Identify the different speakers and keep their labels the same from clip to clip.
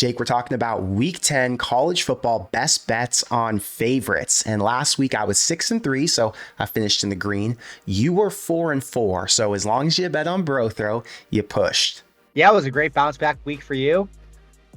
Speaker 1: Jake, we're talking about week 10 college football best bets on favorites. And last week I was 6-3, so I finished in the green. You were 4-4. So as long as you bet on BroThrow, you pushed.
Speaker 2: Yeah, it was a great bounce back week for you.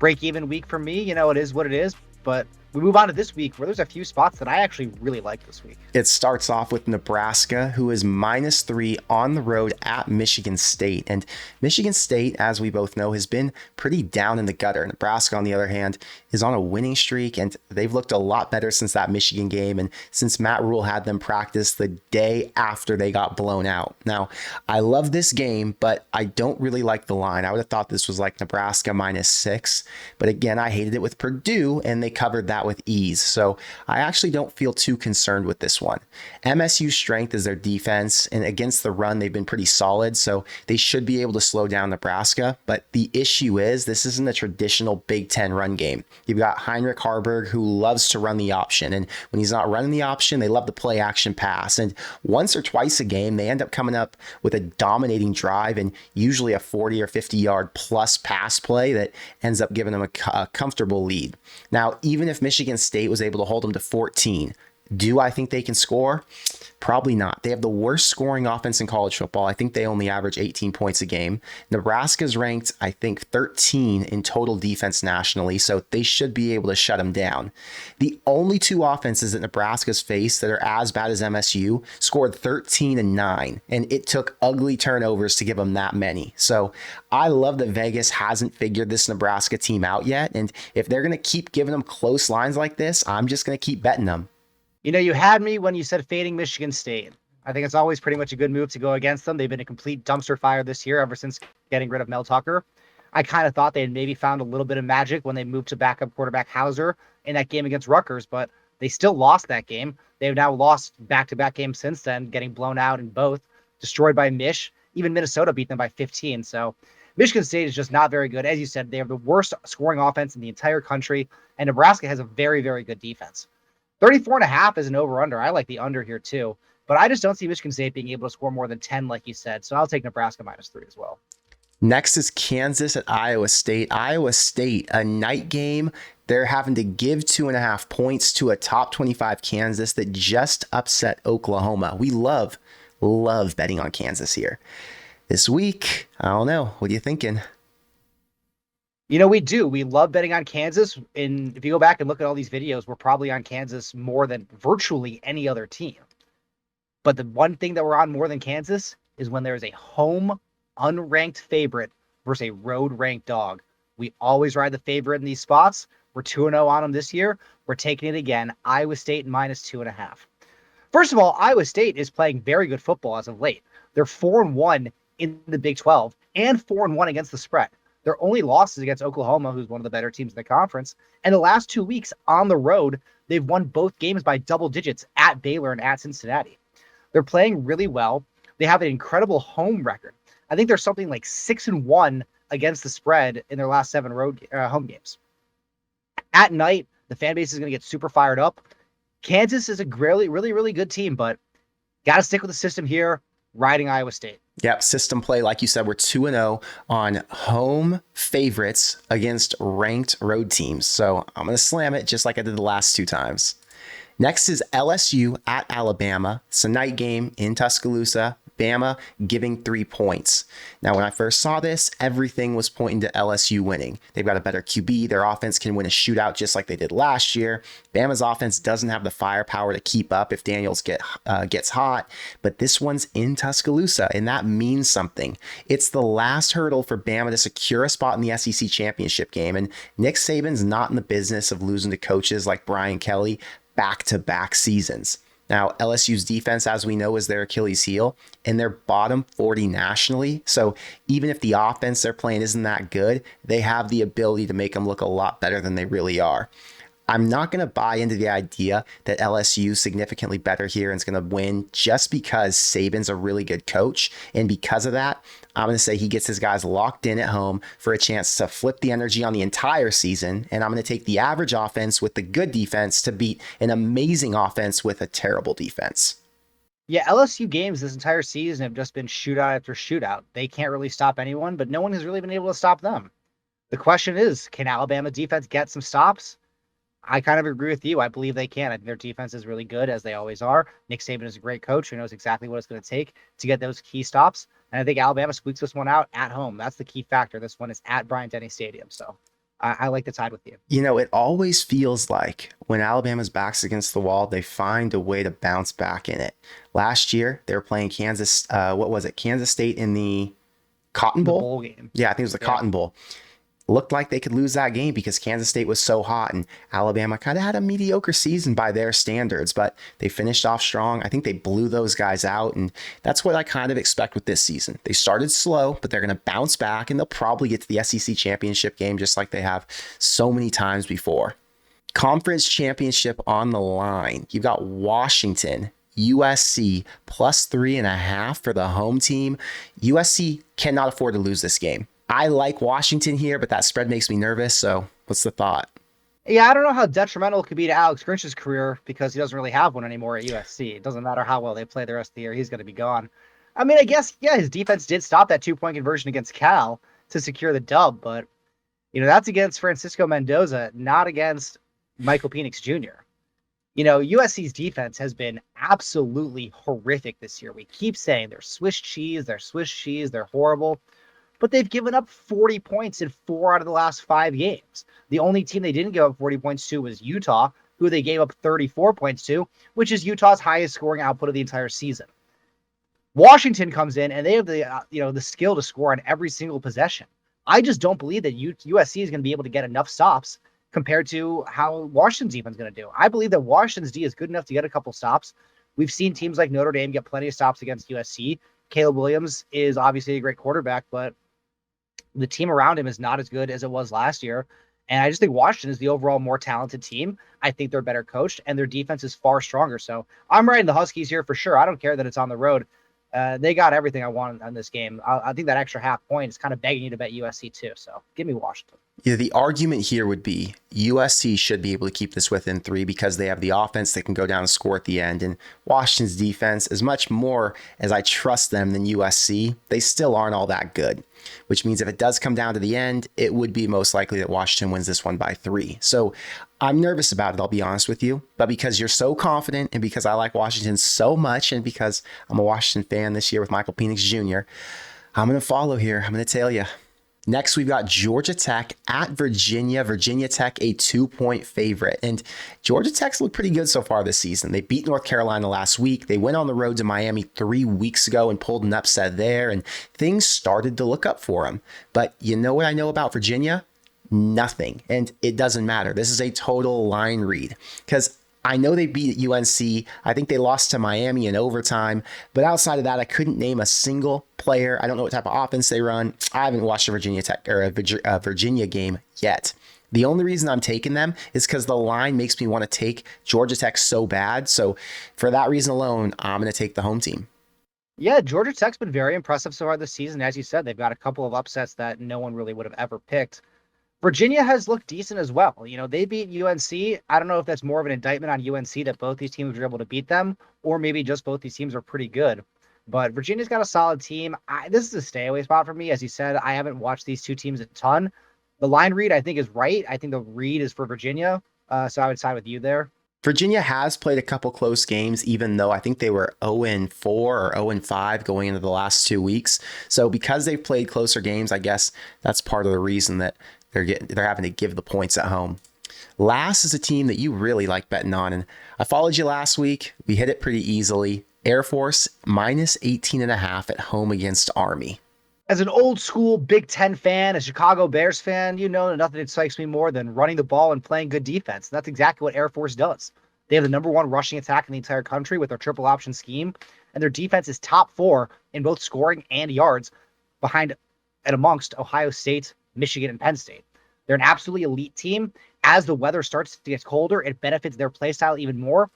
Speaker 2: Break even week for me. It is what it is. But we move on to this week where there's a few spots that I actually really like this week.
Speaker 1: It starts off with Nebraska, who is -3 on the road at Michigan State. And Michigan State, as we both know, has been pretty down in the gutter. Nebraska, on the other hand, is on a winning streak, and they've looked a lot better since that Michigan game and since Matt Rule had them practice the day after they got blown out. Now, I love this game, but I don't really like the line. I would have thought this was like Nebraska -6, but again, I hated it with Purdue, and they covered that with ease. So I actually don't feel too concerned with this one. MSU's strength is their defense, and against the run, they've been pretty solid, so they should be able to slow down Nebraska. But the issue is this isn't a traditional Big Ten run game. You've got Heinrich Harburg, who loves to run the option, and when he's not running the option, they love to play action pass. And once or twice a game, they end up coming up with a dominating drive and usually a 40 or 50 yard plus pass play that ends up giving them a comfortable lead. Now, even if Michigan State was able to hold them to 14, do I think they can score? Probably not. They have the worst scoring offense in college football. I think they only average 18 points a game. Nebraska's ranked, I think, 13 in total defense nationally, so they should be able to shut them down. The only two offenses that Nebraska's faced that are as bad as MSU scored 13 and 9, and it took ugly turnovers to give them that many. So I love that Vegas hasn't figured this Nebraska team out yet, and if they're going to keep giving them close lines like this, I'm just going to keep betting them.
Speaker 2: You had me when you said fading Michigan State. I think it's always pretty much a good move to go against them. They've been a complete dumpster fire this year ever since getting rid of Mel Tucker. I kind of thought they had maybe found a little bit of magic when they moved to backup quarterback Hauser in that game against Rutgers, but they still lost that game. They've now lost back-to-back games since then, getting blown out in both, destroyed by Mich. Even Minnesota beat them by 15. So Michigan State is just not very good. As you said, they have the worst scoring offense in the entire country, and Nebraska has a very, very good defense. 34.5 is an over-under. I like the under here too, but I just don't see Michigan State being able to score more than 10, like you said. So I'll take Nebraska -3 as well.
Speaker 1: Next is Kansas at Iowa State. Iowa State, a night game. They're having to give 2.5 points to a top 25 Kansas that just upset Oklahoma. We love betting on Kansas here. This week, I don't know. What are you thinking?
Speaker 2: We do. We love betting on Kansas. And if you go back and look at all these videos, we're probably on Kansas more than virtually any other team. But the one thing that we're on more than Kansas is when there is a home unranked favorite versus a road ranked dog. We always ride the favorite in these spots. We're 2-0 on them this year. We're taking it again. Iowa State -2.5. First of all, Iowa State is playing very good football as of late. They're 4-1 in the Big 12 and 4-1 against the spread. Their only losses against Oklahoma, who's one of the better teams in the conference. And the last 2 weeks on the road, they've won both games by double digits at Baylor and at Cincinnati. They're playing really well. They have an incredible home record. I think there's something like 6-1 against the spread in their last 7 home games. At night, the fan base is going to get super fired up. Kansas is a really, really, really good team, but got to stick with the system here, riding Iowa State.
Speaker 1: Yep, system play. Like you said, we're 2-0 on home favorites against ranked road teams. So I'm going to slam it just like I did the last 2 times. Next is LSU at Alabama. It's a night game in Tuscaloosa. Bama giving 3 points. Now, when I first saw this, everything was pointing to LSU winning. They've got a better QB. Their offense can win a shootout just like they did last year. Bama's offense doesn't have the firepower to keep up if Daniels gets hot, but this one's in Tuscaloosa, and that means something. It's the last hurdle for Bama to secure a spot in the SEC championship game, and Nick Saban's not in the business of losing to coaches like Brian Kelly back-to-back seasons. Now, LSU's defense, as we know, is their Achilles heel, and they're bottom 40 nationally. So even if the offense they're playing isn't that good, they have the ability to make them look a lot better than they really are. I'm not going to buy into the idea that LSU is significantly better here and is going to win just because Saban's a really good coach. And because of that, I'm going to say he gets his guys locked in at home for a chance to flip the energy on the entire season. And I'm going to take the average offense with the good defense to beat an amazing offense with a terrible defense.
Speaker 2: Yeah, LSU games this entire season have just been shootout after shootout. They can't really stop anyone, but no one has really been able to stop them. The question is, can Alabama defense get some stops? I kind of agree with you. I believe they can. I think their defense is really good, as they always are. Nick Saban is a great coach who knows exactly what it's going to take to get those key stops. And I think Alabama squeaks this one out at home. That's the key factor. This one is at Bryant-Denny Stadium. So I like the tide with you.
Speaker 1: You know, it always feels like when Alabama's back's against the wall, they find a way to bounce back in it. Last year, they were playing Kansas, Kansas State in the Cotton Bowl?
Speaker 2: The bowl game.
Speaker 1: Yeah, I think it was the Cotton Bowl. Looked like they could lose that game because Kansas State was so hot and Alabama kind of had a mediocre season by their standards, but they finished off strong. I think they blew those guys out, and that's what I kind of expect with this season. They started slow, but they're going to bounce back, and they'll probably get to the SEC championship game just like they have so many times before. Conference championship on the line. You've got Washington, USC plus 3.5 for the home team. USC cannot afford to lose this game. I like Washington here, but that spread makes me nervous. So what's the thought?
Speaker 2: Yeah, I don't know how detrimental it could be to Alex Grinch's career because he doesn't really have one anymore at USC. It doesn't matter how well they play the rest of the year. He's going to be gone. I mean, I guess, yeah, his defense did stop that 2-point conversion against Cal to secure the dub, but, that's against Francisco Mendoza, not against Michael Penix Jr. USC's defense has been absolutely horrific this year. We keep saying they're Swiss cheese, they're horrible. But they've given up 40 points in 4 out of the last 5 games. The only team they didn't give up 40 points to was Utah, who they gave up 34 points to, which is Utah's highest scoring output of the entire season. Washington comes in and they have the skill to score on every single possession. I just don't believe that USC is going to be able to get enough stops compared to how Washington's defense is going to do. I believe that Washington's D is good enough to get a couple stops. We've seen teams like Notre Dame get plenty of stops against USC. Caleb Williams is obviously a great quarterback, but the team around him is not as good as it was last year. And I just think Washington is the overall more talented team. I think they're better coached and their defense is far stronger. So I'm riding the Huskies here for sure. I don't care that it's on the road. They got everything I want on this game. I think that extra half point is kind of begging you to bet USC too. So give me Washington.
Speaker 1: Yeah, the argument here would be USC should be able to keep this within 3 because they have the offense that can go down and score at the end. And Washington's defense, as much more as I trust them than USC, they still aren't all that good, which means if it does come down to the end, it would be most likely that Washington wins this one by 3. So I'm nervous about it, I'll be honest with you. But because you're so confident and because I like Washington so much and because I'm a Washington fan this year with Michael Penix Jr., I'm going to follow here. I'm going to tell you. Next, we've got Georgia Tech at Virginia. Virginia Tech, a 2-point favorite. And Georgia Tech's looked pretty good so far this season. They beat North Carolina last week. They went on the road to Miami 3 weeks ago and pulled an upset there. And things started to look up for them. But you know what I know about Virginia? Nothing. And it doesn't matter. This is a total line read. Because I know they beat UNC. I think they lost to Miami in overtime. But outside of that, I couldn't name a single player. I don't know what type of offense they run. I haven't watched a Virginia Tech or a Virginia game yet. The only reason I'm taking them is because the line makes me want to take Georgia Tech so bad. So for that reason alone, I'm going to take the home team.
Speaker 2: Yeah, Georgia Tech's been very impressive so far this season. As you said, they've got a couple of upsets that no one really would have ever picked. Virginia has looked decent as well. They beat UNC. I don't know if that's more of an indictment on UNC that both these teams were able to beat them, or maybe just both these teams are pretty good. But Virginia's got a solid team. This is a stay away spot for me. As you said, I haven't watched these two teams a ton. The line read, I think, is right. I think the read is for Virginia. So I would side with you there.
Speaker 1: Virginia has played a couple close games, even though I think they were 0-4 or 0-5 going into the last 2 weeks. So because they've played closer games, I guess that's part of the reason that they're having to give the points at home. Last is a team that you really like betting on, and I followed you last week. We hit it pretty easily. Air Force minus 18.5 at home against Army.
Speaker 2: As an old school Big Ten fan, a Chicago Bears fan, nothing excites me more than running the ball and playing good defense. And that's exactly what Air Force does. They have the number 1 rushing attack in the entire country with their triple option scheme, and their defense is top 4 in both scoring and yards behind and amongst Ohio State, Michigan, and Penn State. They're an absolutely elite team. As the weather starts to get colder, it benefits their play style even more.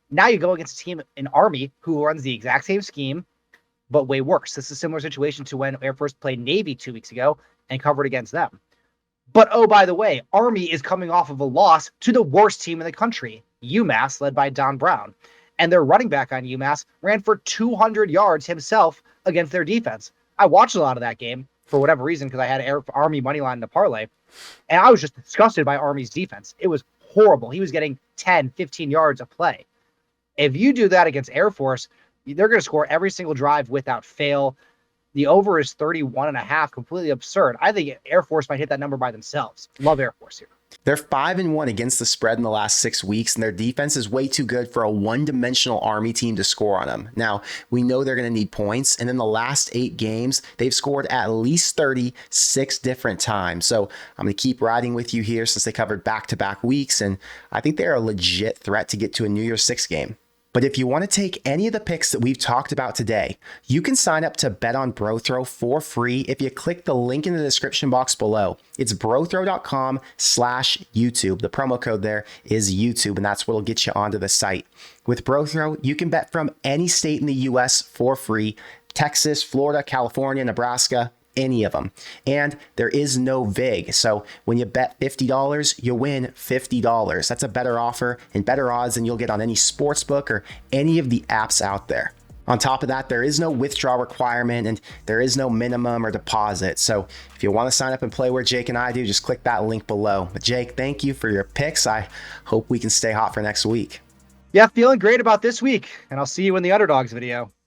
Speaker 2: Now you go against a team in Army who runs the exact same scheme, but way worse. This is a similar situation to when Air Force played Navy 2 weeks ago and covered against them. But oh, by the way, Army is coming off of a loss to the worst team in the country, UMass, led by Don Brown. And their running back on UMass ran for 200 yards himself against their defense. I watched a lot of that game. for whatever reason because I had Army money line in the parlay, and I was just disgusted by Army's defense. It was horrible. He was getting 10, 15 yards a play. If you do that against Air Force, they're going to score every single drive without fail. The over is 31.5, completely absurd. I think Air Force might hit that number by themselves. Love Air Force here.
Speaker 1: They're 5-1 against the spread in the last 6 weeks, and their defense is way too good for a one-dimensional Army team to score on them. Now, we know they're going to need points, and in the last 8 games, they've scored at least 36 different times. So I'm going to keep riding with you here since they covered back-to-back weeks, and I think they're a legit threat to get to a New Year's Six game. But if you want to take any of the picks that we've talked about today, you can sign up to bet on BroThrow for free if you click the link in the description box below. It's brothrow.com/YouTube. The promo code there is YouTube, and that's what'll get you onto the site. With BroThrow, you can bet from any state in the US for free: Texas, Florida, California, Nebraska, any of them. And there is no VIG. So when you bet $50, you win $50. That's a better offer and better odds than you'll get on any sportsbook or any of the apps out there. On top of that, there is no withdrawal requirement and there is no minimum or deposit. So if you want to sign up and play where Jake and I do, just click that link below. But Jake, thank you for your picks. I hope we can stay hot for next week.
Speaker 2: Yeah, feeling great about this week, and I'll see you in the underdogs video.